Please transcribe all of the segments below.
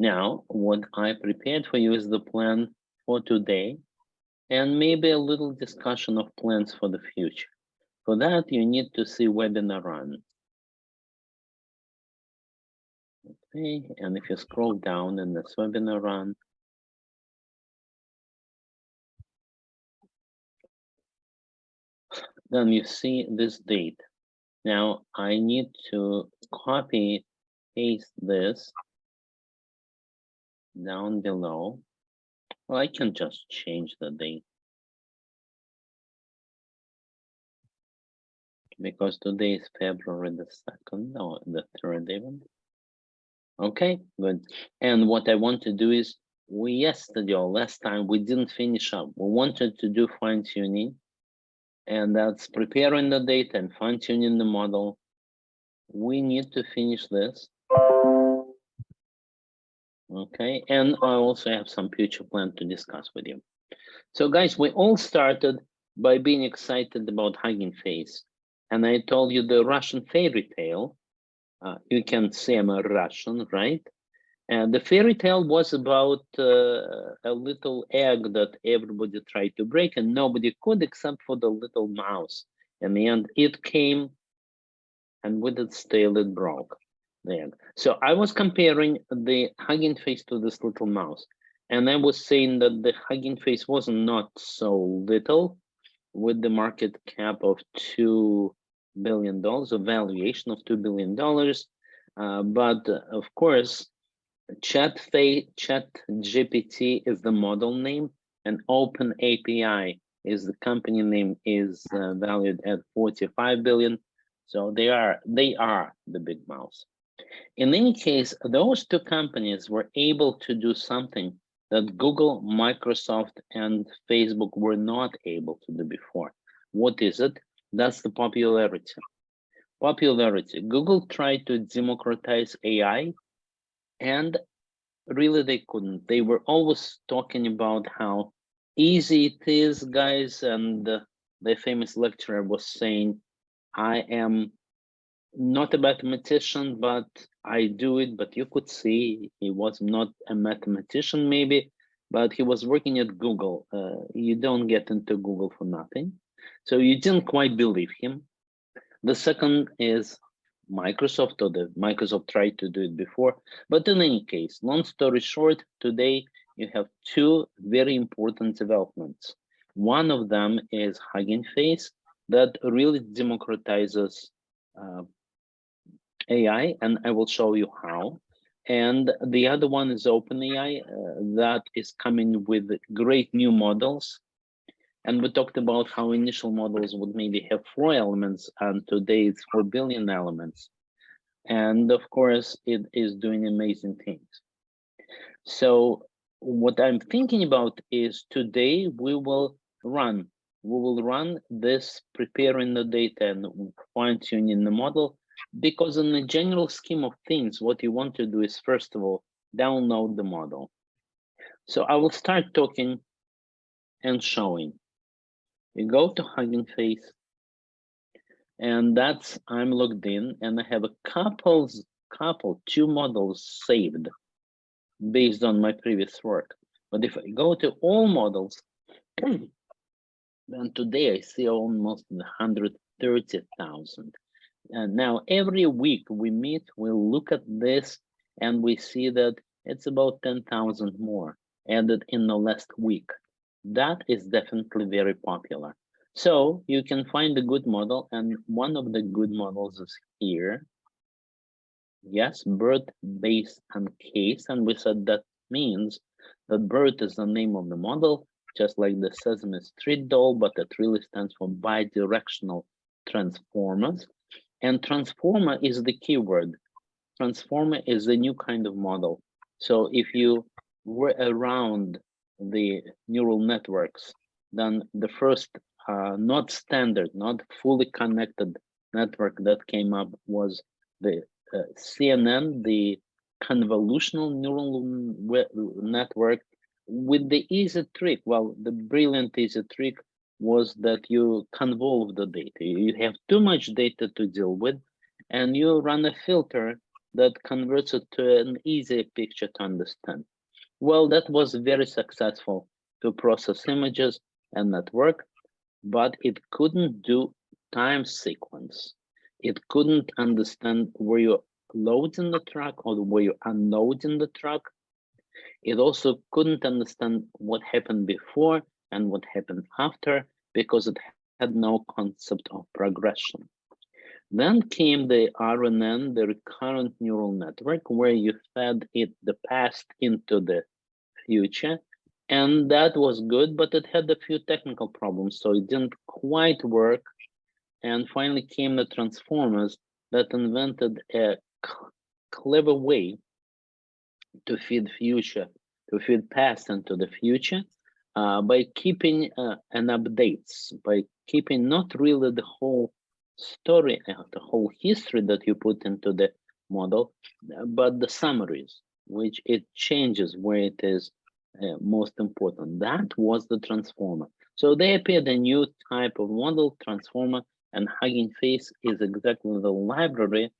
Now, what I prepared for you is the plan for today and maybe a little discussion of plans for the future. For that, you need to see webinar run. Okay, and if you scroll down in this webinar run, then you see this date. Now I need to copy, paste this down below. Well, I can just change the date because today is February the 2nd or the 3rd even. Okay, good. And what I want to do is, we yesterday or last time we didn't finish up. We wanted to do fine tuning, and that's preparing the data and fine tuning the model. We need to finish this. Okay, and I also have some future plan to discuss with you. So guys, we all started by being excited about Hugging Face. And I told you the Russian fairy tale. You can say I'm a Russian, right? And the fairy tale was about a little egg that everybody tried to break and nobody could except for the little mouse. In the end, it came and with its tail it broke the egg. So I was comparing the Hugging Face to this little mouse. And I was saying that the Hugging Face was not so little, with the market cap of $2 billion, a valuation of $2 billion. But of course, ChatGPT is the model name, and OpenAPI is the company name, is valued at 45 billion. So they are the big mouse. In any case, those two companies were able to do something that Google, Microsoft, and Facebook were not able to do before. What is it? That's the popularity. Popularity. Google tried to democratize AI, and really they couldn't. They were always talking about how easy it is, guys, and the famous lecturer was saying, I am not a mathematician, but I do it. But you could see he was not a mathematician, maybe, but he was working at Google. You don't get into Google for nothing. So you didn't quite believe him. The second is Microsoft, or the Microsoft tried to do it before. But in any case, long story short, today you have two very important developments. One of them is Hugging Face that really democratizes AI, and I will show you how. And the other one is OpenAI that is coming with great new models. And we talked about how initial models would maybe have 4 elements, and today it's 4 billion elements. And of course, it is doing amazing things. So what I'm thinking about is today we will run this preparing the data and fine-tuning the model, because in the general scheme of things, what you want to do is, first of all, download the model. So I will start talking and showing. You go to Hugging Face, and that's, I'm logged in, and I have a two models saved based on my previous work. But if I go to all models, then today I see almost 130,000. And now every week we meet, we look at this, and we see that it's about 10,000 more added in the last week. That is definitely very popular. So you can find a good model, and one of the good models is here. Yes, BERT, base, and case, and we said that means that BERT is the name of the model, just like the Sesame Street doll, but it really stands for bidirectional transformers. And transformer is the keyword. Transformer is a new kind of model. So if you were around the neural networks, then the first not standard, not fully connected network that came up was the CNN, the convolutional neural network, with the easy trick. Well, the brilliant easy trick was that you convolve the data. You have too much data to deal with, and you run a filter that converts it to an easy picture to understand. Well, that was very successful to process images and network, but it couldn't do time sequence. It couldn't understand where you loading the truck or where you unloading the truck. It also couldn't understand what happened before and what happened after because it had no concept of progression. Then came the RNN, the recurrent neural network, where you fed it the past into the future. And that was good, but it had a few technical problems, so it didn't quite work. And finally came the transformers that invented a clever way to feed past into the future by keeping an updates, by keeping not really the whole story, the whole history that you put into the model, but the summaries, which it changes where it is most important. That was the transformer. So they appeared a new type of model, transformer, and Hugging Face is exactly the library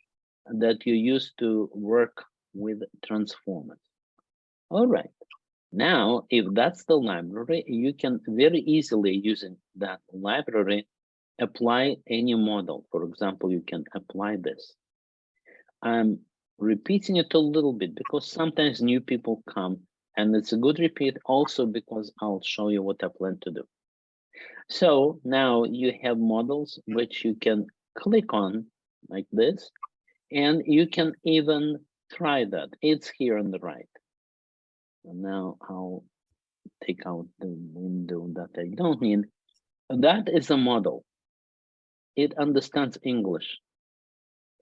that you use to work with transformers. All right. Now, if that's the library, you can very easily using that library apply any model. For example, you can apply this. I'm repeating it a little bit because sometimes new people come, and it's a good repeat also because I'll show you what I plan to do. So now you have models which you can click on like this, and you can even try that. It's here on the right. And now I'll take out the window that I don't need. That is a model. It understands English.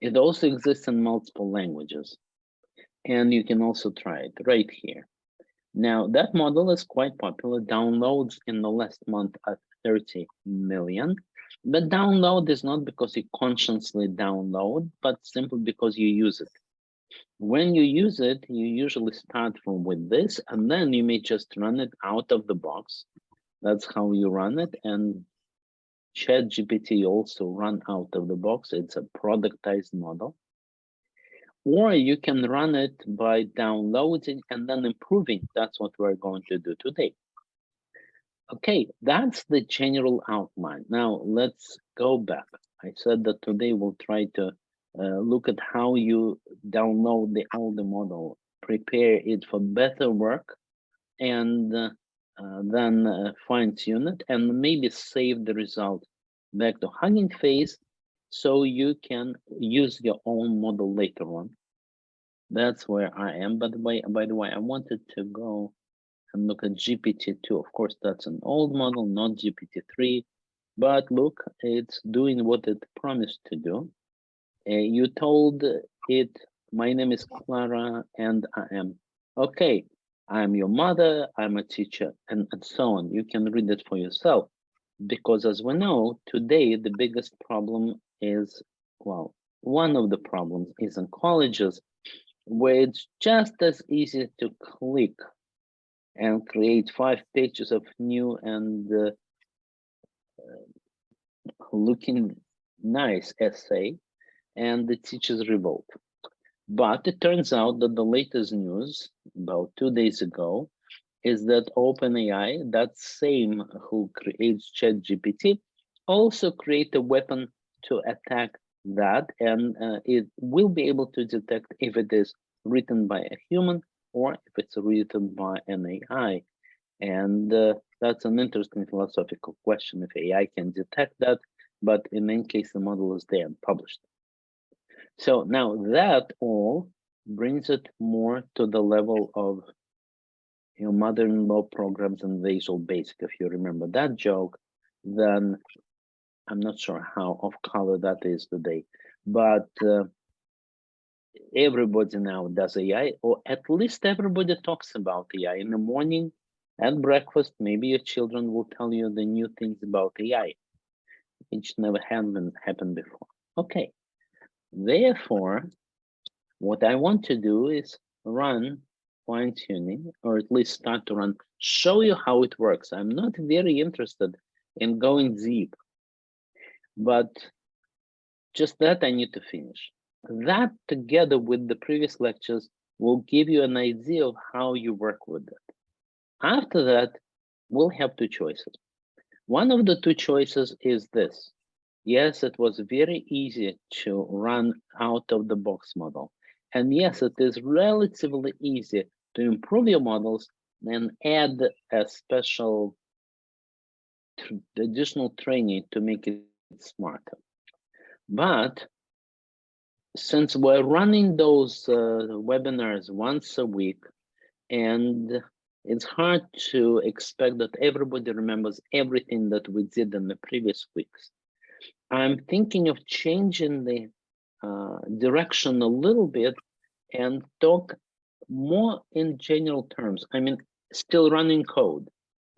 It also exists in multiple languages. And you can also try it right here. Now, that model is quite popular. Downloads in the last month are 30 million. But download is not because you consciously download, but simply because you use it. When you use it, you usually start from with this, and then you may just run it out of the box. That's how you run it. And ChatGPT also run out of the box. It's a productized model. Or you can run it by downloading and then improving. That's what we're going to do today. Okay, that's the general outline. Now let's go back. I said that today we'll try to look at how you download the older model, prepare it for better work, and then fine tune it, and maybe save the result back to Hugging Face so you can use your own model later on. That's where I am. By the way, I wanted to go and look at GPT-2. Of course, that's an old model, not GPT-3. But look, it's doing what it promised to do. You told it, my name is Clara, and I am, okay, I'm your mother, I'm a teacher, and so on. You can read it for yourself. Because as we know, today, the biggest problem is, well, one of the problems is in colleges, where it's just as easy to click and create 5 pages of new and looking nice essay, and the teachers revolt. But it turns out that the latest news, about 2 days ago, is that OpenAI, that same who creates ChatGPT, also create a weapon to attack that, and it will be able to detect if it is written by a human or if it's written by an AI. And that's an interesting philosophical question if AI can detect that, but in any case, the model is there and published. So now that all brings it more to the level of mother-in-law programs and Visual Basic. If you remember that joke, then I'm not sure how off color that is today, but everybody now does AI, or at least everybody talks about AI in the morning at breakfast. Maybe your children will tell you the new things about AI, which never happened before. Okay, therefore, what I want to do is run fine-tuning, or at least start to run, show you how it works. I'm not very interested in going deep, but just that I need to finish. That together with the previous lectures will give you an idea of how you work with it. After that, we'll have two choices. One of the two choices is this. Yes, it was very easy to run out of the box model. And yes, it is relatively easy to improve your models and add a special additional training to make it smarter. But since we're running those webinars once a week, and it's hard to expect that everybody remembers everything that we did in the previous weeks, I'm thinking of changing the direction a little bit and talk more in general terms. I mean, still running code.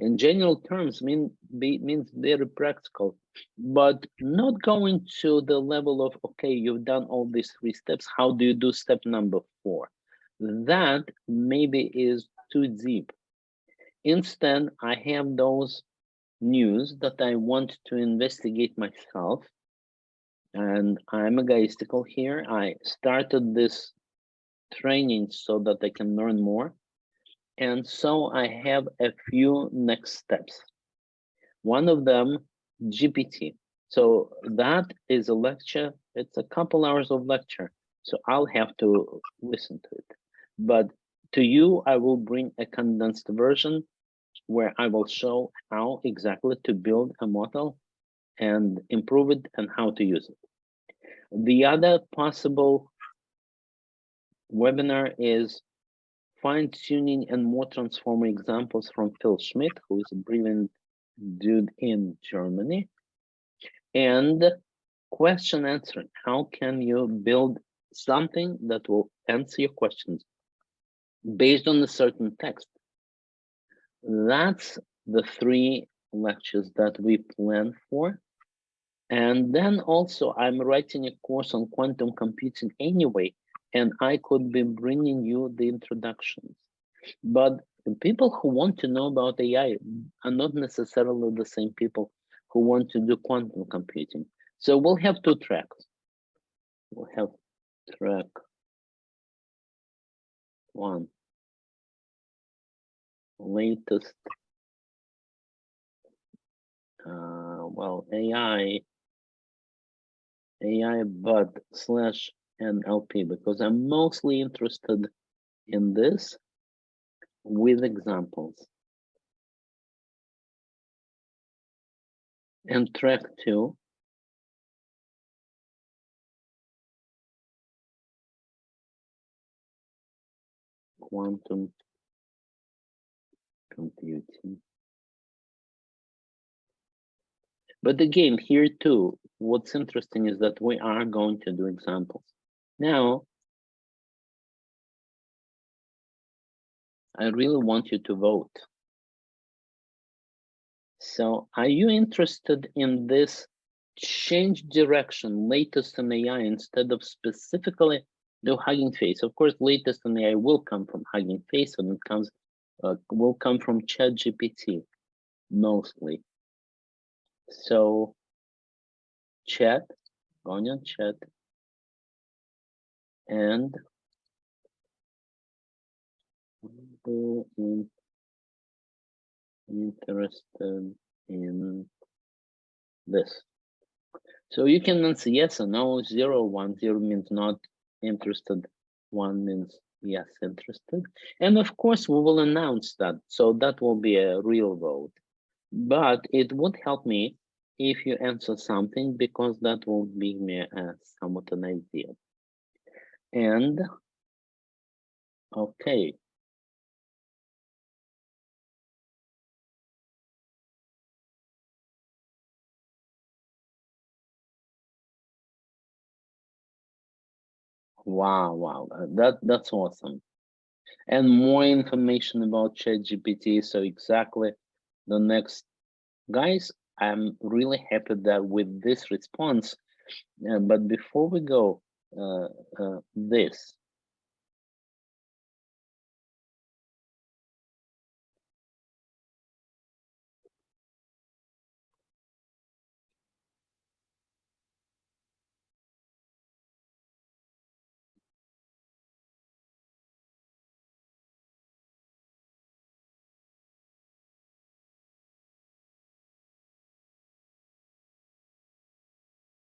In general terms means very practical, but not going to the level of, okay, you've done all these 3 steps. How do you do step number 4? That maybe is too deep. Instead, I have those news that I want to investigate myself. And I'm egoistical here. I started this training so that I can learn more. And so I have a few next steps. One of them, GPT. So that is a lecture. It's a couple hours of lecture. So I'll have to listen to it. But to you, I will bring a condensed version where I will show how exactly to build a model and improve it and how to use it. The other possible webinar is fine-tuning and more transformer examples from Phil Schmidt, who is a brilliant dude in Germany. And question answering. How can you build something that will answer your questions based on a certain text? That's the 3 lectures that we plan for. And then also I'm writing a course on quantum computing anyway, and I could be bringing you the introductions. But the people who want to know about AI are not necessarily the same people who want to do quantum computing. So we'll have 2 tracks. We'll have track 1, latest, well, AI bud / NLP, because I'm mostly interested in this with examples. And track 2, quantum computing. But again, here too, what's interesting is that we are going to do examples. Now, I really want you to vote. So are you interested in this change direction, latest in AI, instead of specifically the Hugging Face? Of course, latest in AI will come from Hugging Face, and it comes will come from ChatGPT mostly. So chat, going on chat, and who is interested in this? So you can answer yes or no, 0, 1, 0 means not interested, 1 means yes, interested. And of course, we will announce that. So that will be a real vote. But it would help me if you answer something, because that will give me somewhat an idea. And okay. Wow, that's awesome. And more information about ChatGPT. So exactly the next, guys, I'm really happy that with this response. But before we go, this.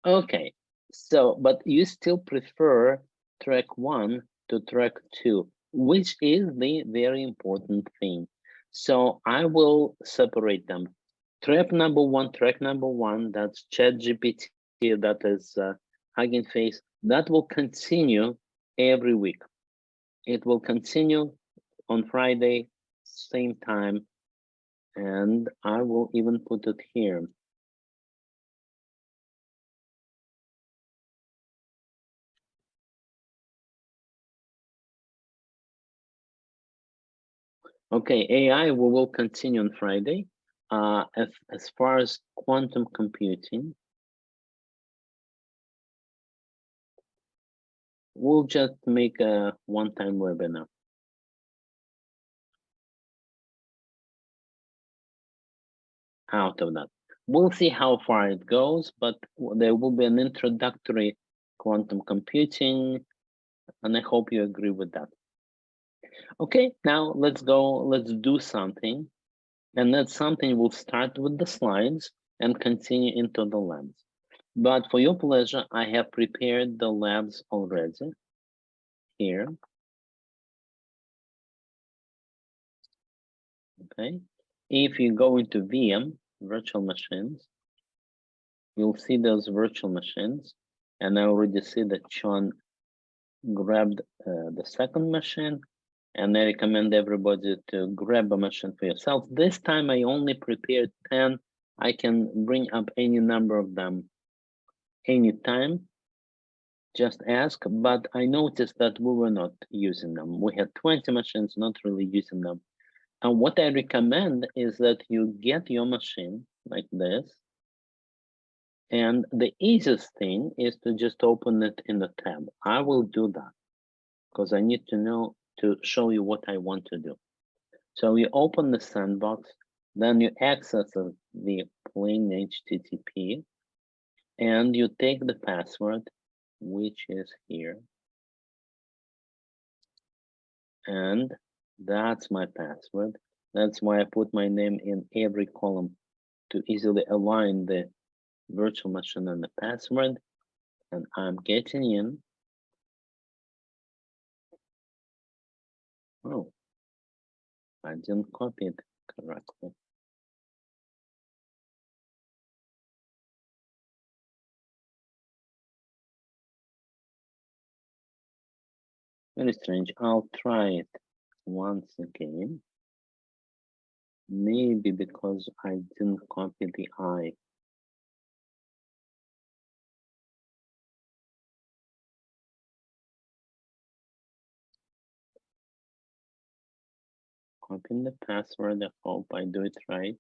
Okay, so, but you still prefer track 1 to track 2, which is the very important thing. So I will separate them. Track number one, that's ChatGPT, that is Hugging Face, that will continue every week. It will continue on Friday, same time, and I will even put it here. Okay, AI, we will continue on Friday. As far as quantum computing, we'll just make a one-time webinar. Out of that, we'll see how far it goes, but there will be an introductory quantum computing, and I hope you agree with that. Okay, now let's go, let's do something. And that something will start with the slides and continue into the labs. But for your pleasure, I have prepared the labs already here. Okay, if you go into VM, virtual machines, you'll see those virtual machines. And I already see that Sean grabbed the second machine, and I recommend everybody to grab a machine for yourself. This time I only prepared 10. I can bring up any number of them anytime. Just ask, but I noticed that we were not using them. We had 20 machines, not really using them. And what I recommend is that you get your machine like this. And the easiest thing is to just open it in the tab. I will do that because I need to know to show you what I want to do. So you open the sandbox, then you access the plain HTTP, and you take the password, which is here. And that's my password. That's why I put my name in every column to easily align the virtual machine and the password. And I'm getting in. Oh, I didn't copy it correctly. Very strange. I'll try it once again. Maybe because I didn't copy the I. Copying the password. I hope I do it right.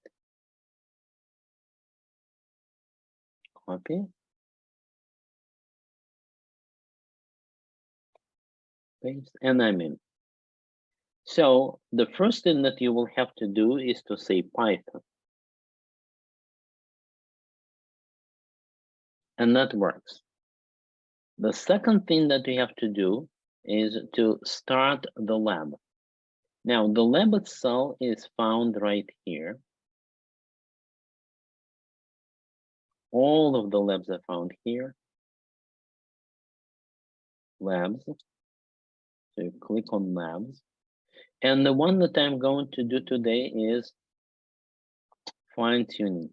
Copy. Paste. And I'm in. So the first thing that you will have to do is to say Python. And that works. The second thing that you have to do is to start the lab. Now, the lab itself is found right here. All of the labs are found here. Labs. So you click on labs. And the one that I'm going to do today is fine-tuning.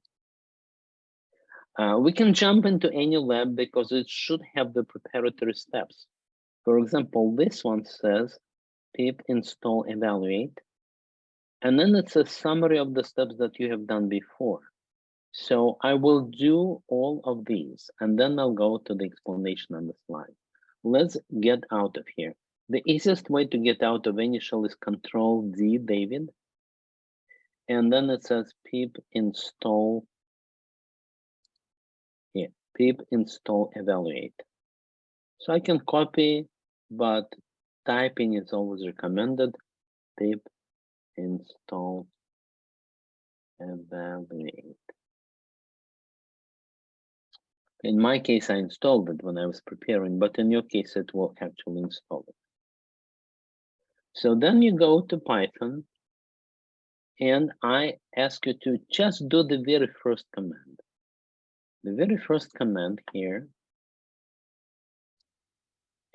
We can jump into any lab because it should have the preparatory steps. For example, this one says pip install evaluate, and then it's a summary of the steps that you have done before. So I will do all of these, and then I'll go to the explanation on the slide. Let's get out of here. The easiest way to get out of any shell is Control-D, David, and then it says pip install. Here, pip install evaluate. So I can copy, but typing is always recommended. Pip install evaluate. In my case, I installed it when I was preparing, but in your case, it will actually install it. So then you go to Python, and I ask you to just do the very first command. The very first command here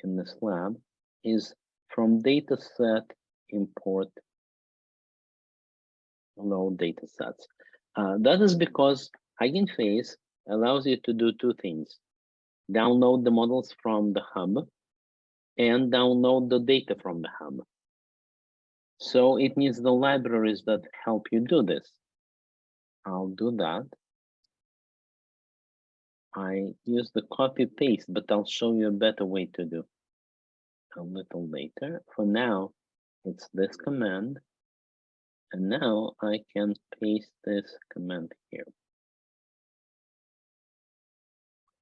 in this lab is from dataset import load datasets. That is because Hugging Face allows you to do two things: download the models from the hub and download the data from the hub. So it needs the libraries that help you do this. I'll do that. I use the copy paste, but I'll show you a better way to do a little later. For now, it's this command. And now I can paste this command here.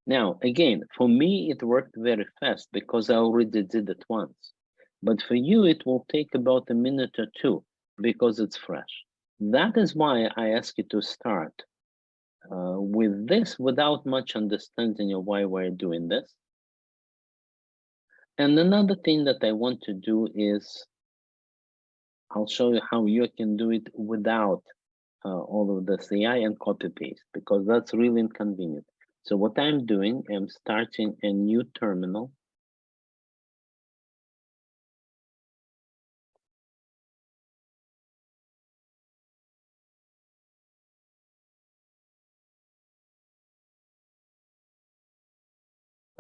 Now, again, for me, it worked very fast because I already did it once. But for you, it will take about a minute or two because it's fresh. That is why I ask you to start with this without much understanding of why we're doing this. And another thing that I want to do is I'll show you how you can do it without all of this AI and copy paste, because that's really inconvenient. So what I'm doing, I'm starting a new terminal.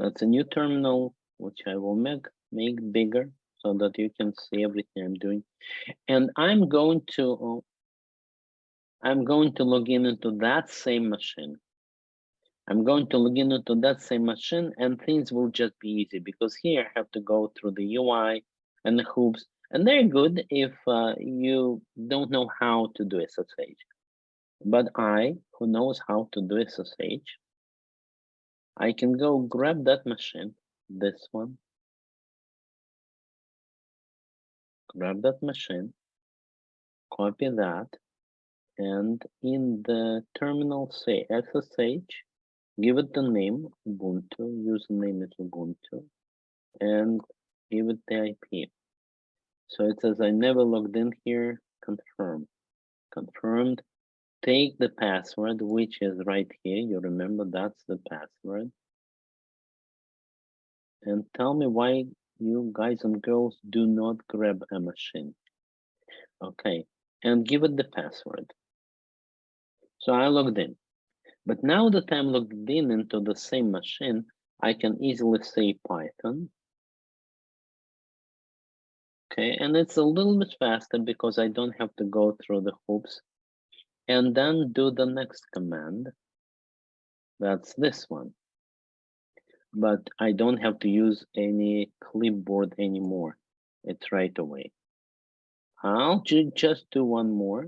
That's a new terminal, which I will make bigger so that you can see everything I'm doing. And I'm going to log in into that same machine. I'm going to log in into that same machine, and things will just be easy because here I have to go through the UI and the hoops, and they're good if you don't know how to do SSH. But I, who knows how to do SSH, I can go grab that machine, this one, grab that machine, copy that, and in the terminal say SSH, give it the name Ubuntu, username is Ubuntu, and give it the IP. So it says I never logged in here, confirm. Confirmed. Take the password, which is right here. You remember that's the password. And tell me why you guys and girls do not grab a machine. Okay, and give it the password. So I logged in. But now that I'm logged in into the same machine, I can easily say Python. Okay, and it's a little bit faster because I don't have to go through the hoops. And then do the next command. That's this one. But I don't have to use any clipboard anymore. It's right away. I'll just do one more.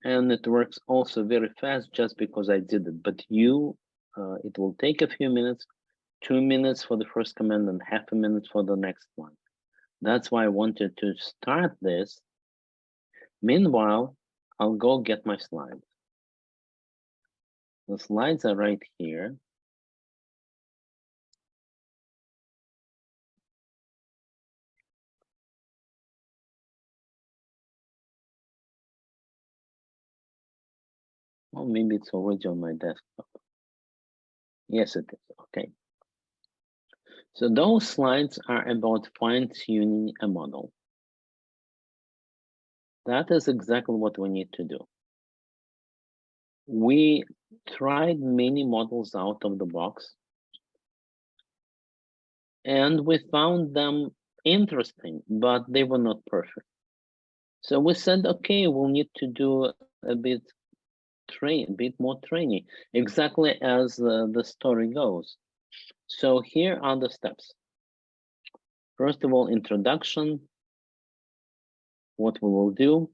And it works also very fast just because I did it. But you, it will take a few minutes, 2 minutes for the first command and half a minute for the next one. That's why I wanted to start this. Meanwhile, I'll go get my slides. The slides are right here. Well, maybe it's already on my desktop. Yes, it is. Okay. So those slides are about fine-tuning a model. That is exactly what we need to do. We tried many models out of the box, and we found them interesting, but they were not perfect. So we said, okay, we'll need to do a bit more training, exactly as the story goes. So here are the steps. First of all, introduction, what we will do,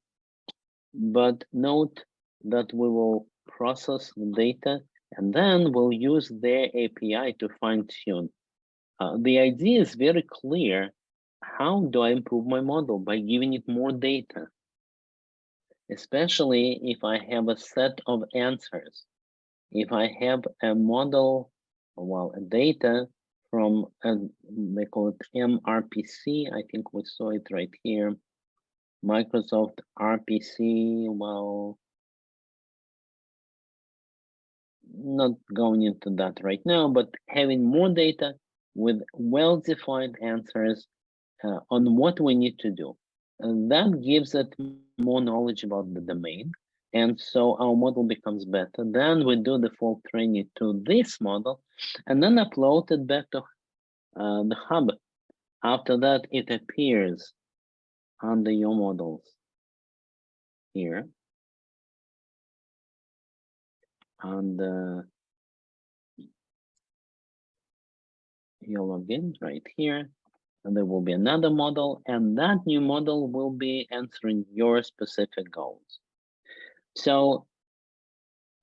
but note that we will process the data and then we'll use their API to fine tune. The idea is very clear. How do I improve my model? By giving it more data, especially if I have a set of answers. If I have a model, well, a data from, they call it MRPC. I think we saw it right here. Microsoft RPC, well, not going into that right now, but having more data with well-defined answers on what we need to do. And that gives it more knowledge about the domain. And so our model becomes better. Then we do the full training to this model and then upload it back to the hub. After that, it appears under your models here. And you log in right here. And there will be another model, and that new model will be answering your specific goals. So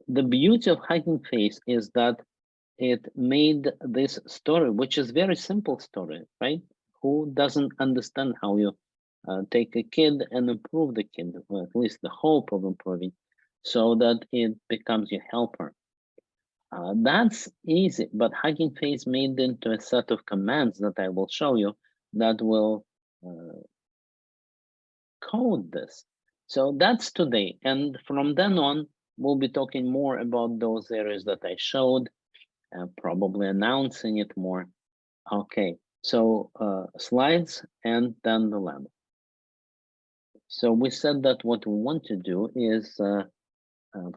the beauty of Hugging Face is that it made this story, which is very simple story, right? Who doesn't understand how you take a kid and improve the kid, or at least the hope of improving, so that it becomes your helper. That's easy, but Hugging Face made into a set of commands that I will show you that will code this. So that's today. And from then on, we'll be talking more about those areas that I showed, probably announcing it more. Okay, so slides and then the lab. So we said that what we want to do is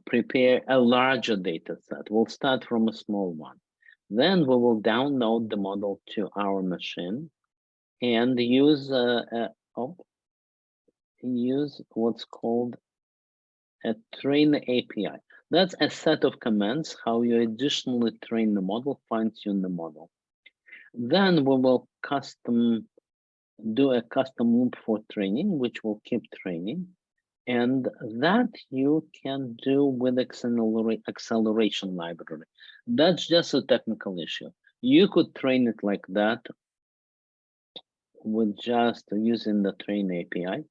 prepare a larger data set. We'll start from a small one. Then we will download the model to our machine and use use what's called a train API. That's a set of commands how you additionally train the model, fine-tune the model. Then we will do a custom loop for training, which will keep training. And that you can do with acceleration library. That's just a technical issue. You could train it like that with just using the train API,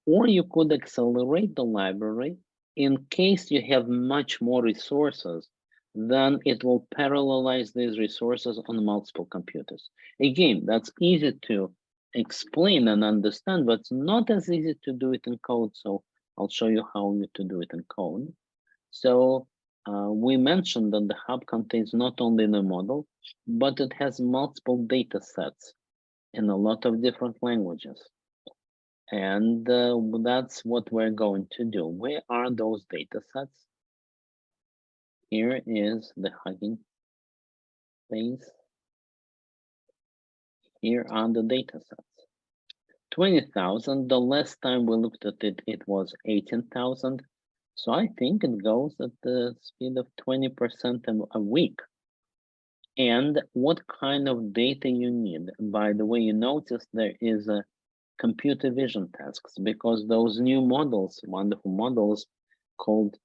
or you could accelerate the library in case you have much more resources, then it will parallelize these resources on multiple computers. Again, that's easy to explain and understand, but it's not as easy to do it in code. So I'll show you how to do it in code. So we mentioned that the hub contains not only the model, but it has multiple data sets in a lot of different languages. And that's what we're going to do. Where are those data sets? Here is the Hugging Face. Here are the data sets. 20,000, the last time we looked at it, it was 18,000. So I think it goes at the speed of 20% a week. And what kind of data you need? By the way, you notice there is a computer vision tasks because those new models, wonderful models called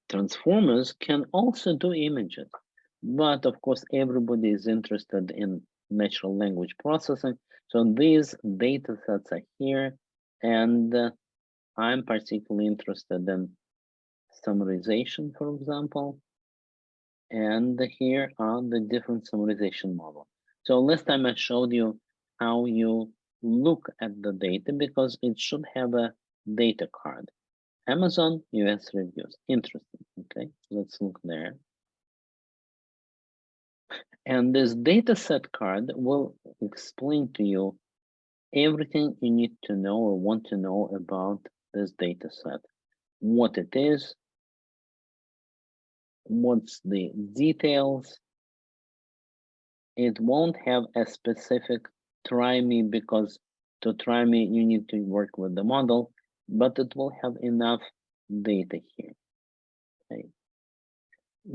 transformers, can also do images. But of course, everybody is interested in natural language processing. So these data sets are here, and I'm particularly interested in summarization, for example. And here are the different summarization models. So last time I showed you how you look at the data because it should have a data card. Amazon US reviews, interesting, okay, let's look there. And this data set card will explain to you everything you need to know or want to know about this data set, what it is, what's the details. It won't have a specific try me because to try me, you need to work with the model, but it will have enough data here. Okay.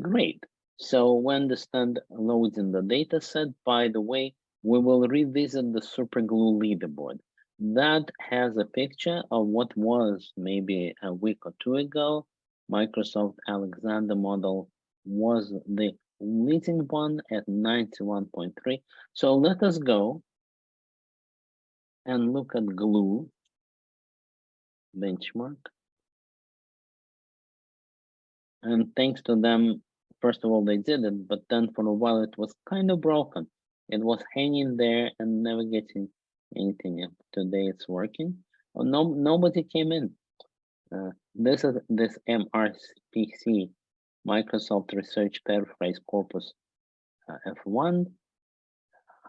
Great. So when the stand loads in the data set, by the way, we will revisit the Superglue leaderboard. That has a picture of what was maybe a week or two ago. Microsoft Alexander model was the leading one at 91.3. So let us go and look at Glue benchmark. And thanks to them, first of all, they did it, but then for a while it was kind of broken. It was hanging there and never getting anything. And today it's working. Oh, no, nobody came in. This is this MRPC, Microsoft Research Paraphrase Corpus F1.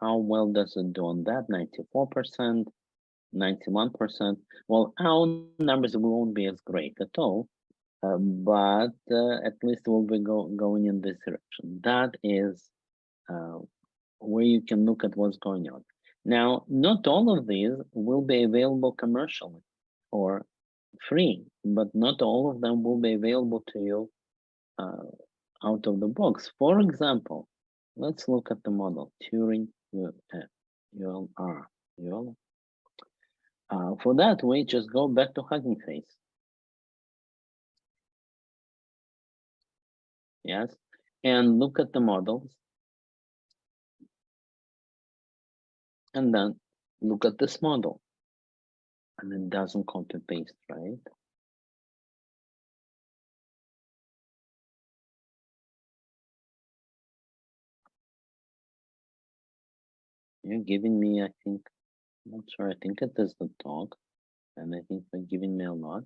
How well does it do on that? 94%, 91%. Well, our numbers won't be as great at all, but at least we'll be going in this direction. That is where you can look at what's going on. Now, not all of these will be available commercially or free, but not all of them will be available to you out of the box. For example, let's look at the model Turing ULR. For that, we just go back to Hugging Face. Yes, and look at the models. And then look at this model. And it doesn't copy paste, right? You're giving me, I think, I'm not sure, I think it is the dog. And I think they're giving me a lot.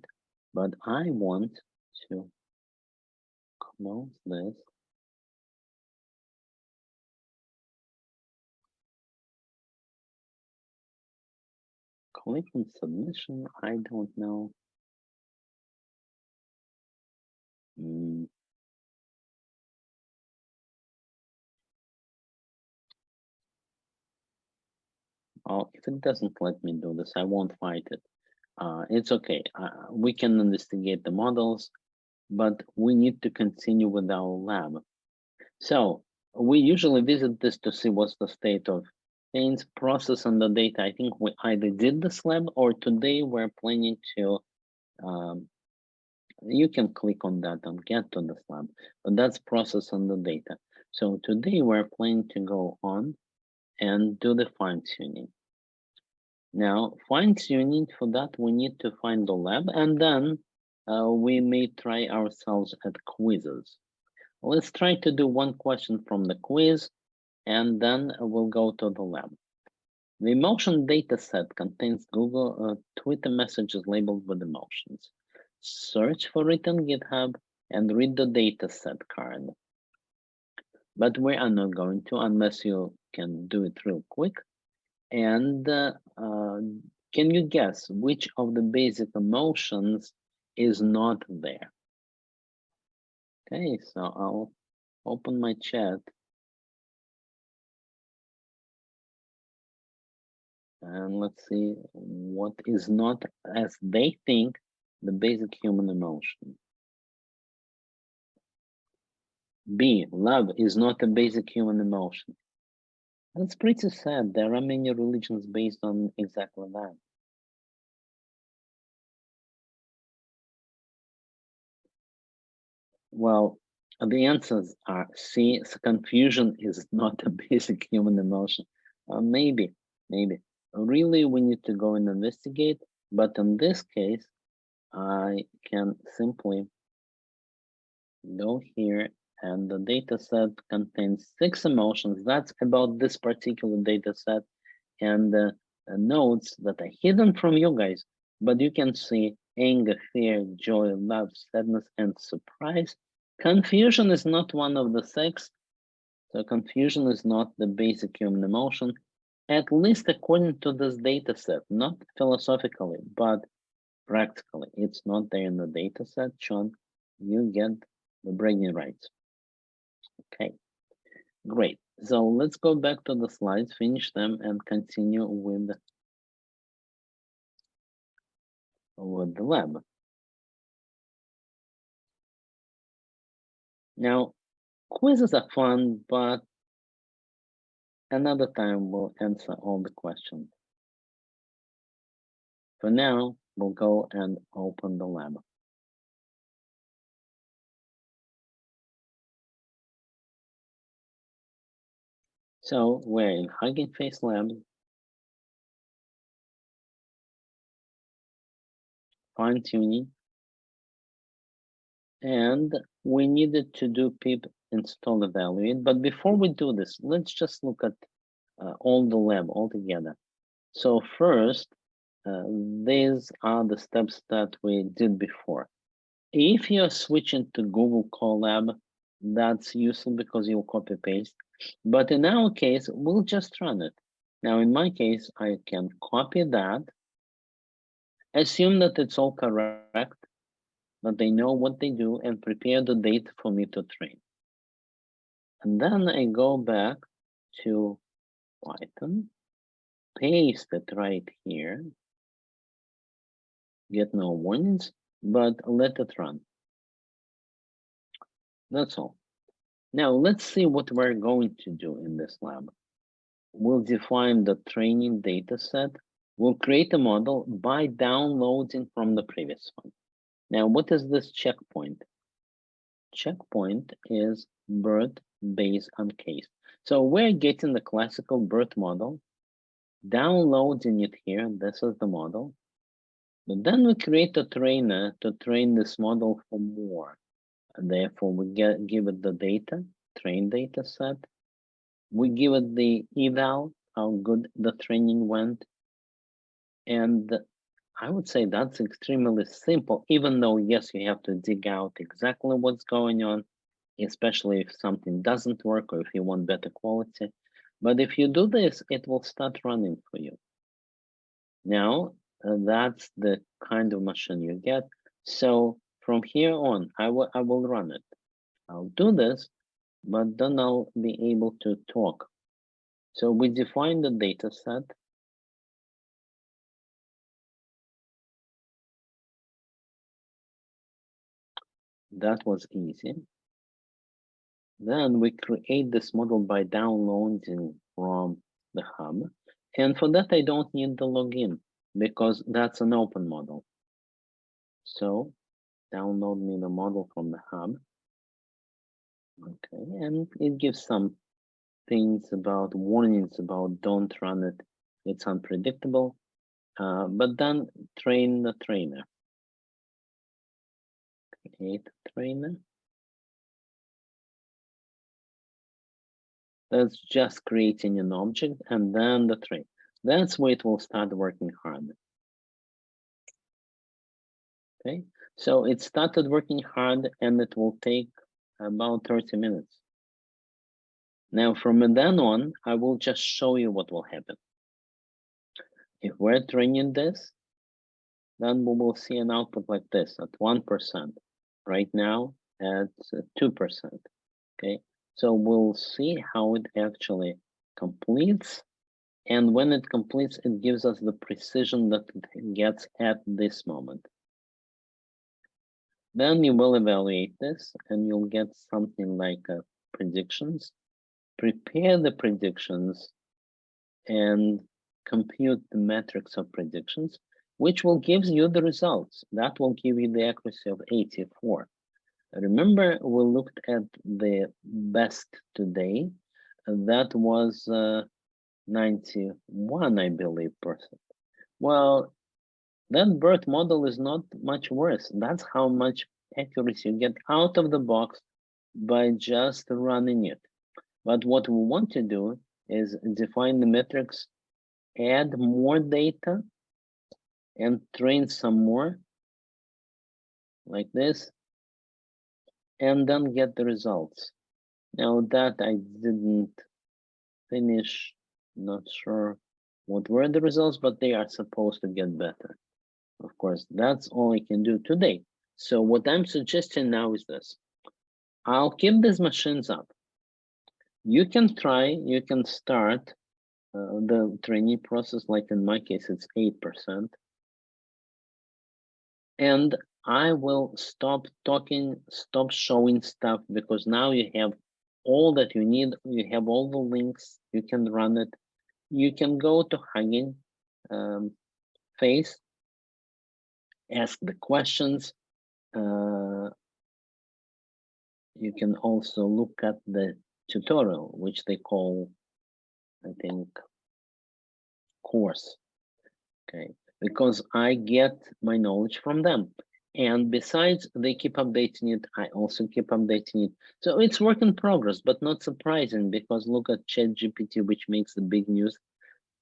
But I want to close this. Click on submission, I don't know. Oh, if it doesn't let me do this, I won't fight it. It's okay. We can investigate the models, but we need to continue with our lab. So we usually visit this to see what's the state of things, process on the data. I think we either did this lab or today we're planning to, you can click on that and get to this lab, but that's process on the data. So today we're planning to go on and do the fine tuning. Now, fine tuning, for that, we need to find the lab, and then we may try ourselves at quizzes. Let's try to do one question from the quiz, and then we'll go to the lab. The emotion data set contains Google Twitter messages labeled with emotions. Search for it on GitHub and read the data set card. But we are not going to unless you can do it real quick. And can you guess which of the basic emotions is not there? Okay, so I'll open my chat. And let's see what is not, as they think, the basic human emotion. B, love is not a basic human emotion. That's pretty sad. There are many religions based on exactly that. Well, the answers are C, so confusion is not a basic human emotion. Maybe. Really, we need to go and investigate, but in this case, I can simply go here and the data set contains 6 emotions. That's about this particular data set, and notes that are hidden from you guys, but you can see anger, fear, joy, love, sadness, and surprise. Confusion is not one of the 6, so confusion is not the basic human emotion, at least according to this data set, not philosophically, but practically. It's not there in the data set, Sean. You get the bragging rights. Okay, great. So let's go back to the slides, finish them, and continue with the lab. Now, quizzes are fun, but another time we'll answer all the questions. For now, we'll go and open the lab. So we're in Hugging Face Lab, fine tuning, and we needed to do pip install Evaluate. But before we do this, let's just look at all the lab altogether. So first, these are the steps that we did before. If you're switching to Google Colab, that's useful because you'll copy paste. But in our case, we'll just run it. Now, in my case, I can copy that, assume that it's all correct, that they know what they do, and prepare the data for me to train. And then I go back to Python, paste it right here, get no warnings, but let it run. That's all. Now let's see what we're going to do in this lab. We'll define the training data set. We'll create a model by downloading from the previous one. Now, what is this checkpoint? Checkpoint is BERT based on case. So we're getting the classical BERT model, downloading it here. This is the model. But then we create a trainer to train this model for more. And therefore, we give it the data, train data set. We give it the eval, how good the training went. And I would say that's extremely simple, even though, yes, you have to dig out exactly what's going on, especially if something doesn't work or if you want better quality. But if you do this, it will start running for you. Now, that's the kind of machine you get. So from here on, I will run it. I'll do this, but then I'll be able to talk. So we define the data set. That was easy. Then we create this model by downloading from the hub. And for that, I don't need the login because that's an open model. So download me the model from the hub. Okay, and it gives some things about warnings about don't run it. It's unpredictable. But then train the trainer. Create trainer. That's just creating an object and then the train. That's where it will start working hard. Okay, so it started working hard and it will take about 30 minutes. Now from then on, I will just show you what will happen. If we're training this, then we will see an output like this at 1%. Right now at 2%. Okay, so we'll see how it actually completes. And when it completes, it gives us the precision that it gets at this moment. Then you will evaluate this and you'll get something like predictions. Prepare the predictions and compute the metrics of predictions, which will give you the results. That will give you the accuracy of 84. Remember, we looked at the best today. That was 91, I believe, percent. Well, that BERT model is not much worse. That's how much accuracy you get out of the box by just running it. But what we want to do is define the metrics, add more data, and train some more, like this, and then get the results. Now that I didn't finish, not sure what were the results, but they are supposed to get better. Of course, that's all I can do today. So what I'm suggesting now is this. I'll keep these machines up. You can try, you can start the training process, like in my case, it's 8%. And I will stop talking, stop showing stuff, because now you have all that you need. You have all the links, you can run it. You can go to Hugging Face, ask the questions. You can also look at the tutorial, which they call, I think, course. Okay, because I get my knowledge from them. And besides, they keep updating it. I also keep updating it. So it's work in progress, but not surprising because look at ChatGPT, which makes the big news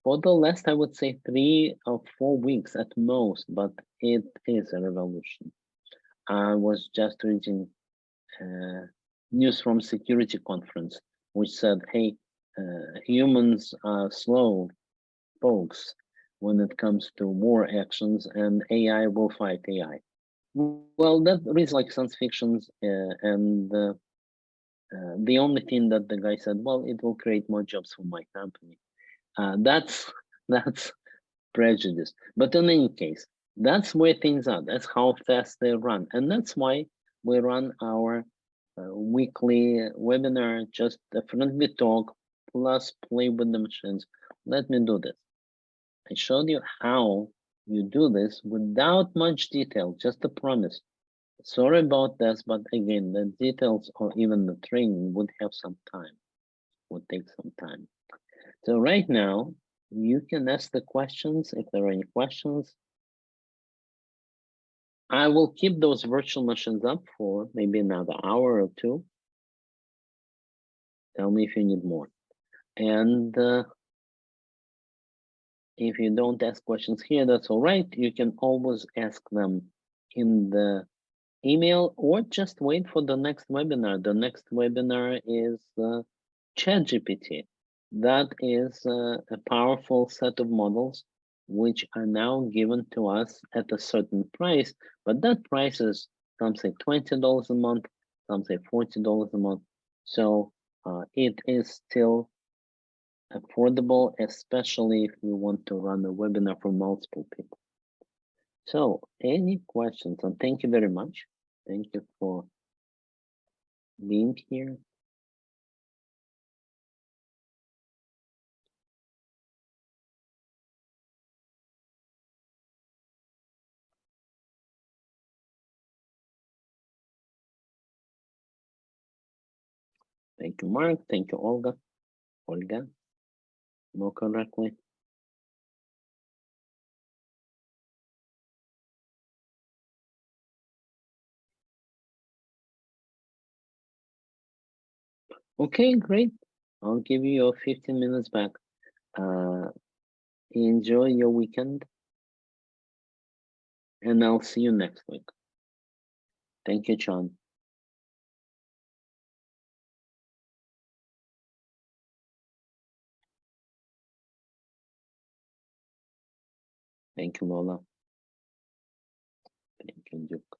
for the last, I would say, 3 or 4 weeks at most, but it is a revolution. I was just reading news from security conference, which said, hey, humans are slow folks when it comes to war actions and AI will fight AI. Well, that reads like science fictions, and the only thing that the guy said, well, it will create more jobs for my company. That's that's prejudice. But in any case, that's where things are. That's how fast they run, and that's why we run our weekly webinar. Just a friendly talk plus play with the machines. Let me do this. I showed you how you do this without much detail, just a promise. Sorry about this, but again, the details or even the training would have some time, would take some time. So right now, you can ask the questions if there are any questions. I will keep those virtual machines up for maybe another hour or two. Tell me if you need more. And if you don't ask questions here, that's all right. You can always ask them in the email or just wait for the next webinar. The next webinar is ChatGPT. That is a powerful set of models which are now given to us at a certain price, but that price is some say $20 a month, some say $40 a month. So it is still affordable, especially if you want to run a webinar for multiple people. So any questions? And thank you very much. Thank you for being here. Thank you, Mark. Thank you, Olga. Olga, more correctly. Okay, great. I'll give you your 15 minutes back. Enjoy your weekend, and I'll see you next week. Thank you, John. Thank you, Lola. Thank you, Duke.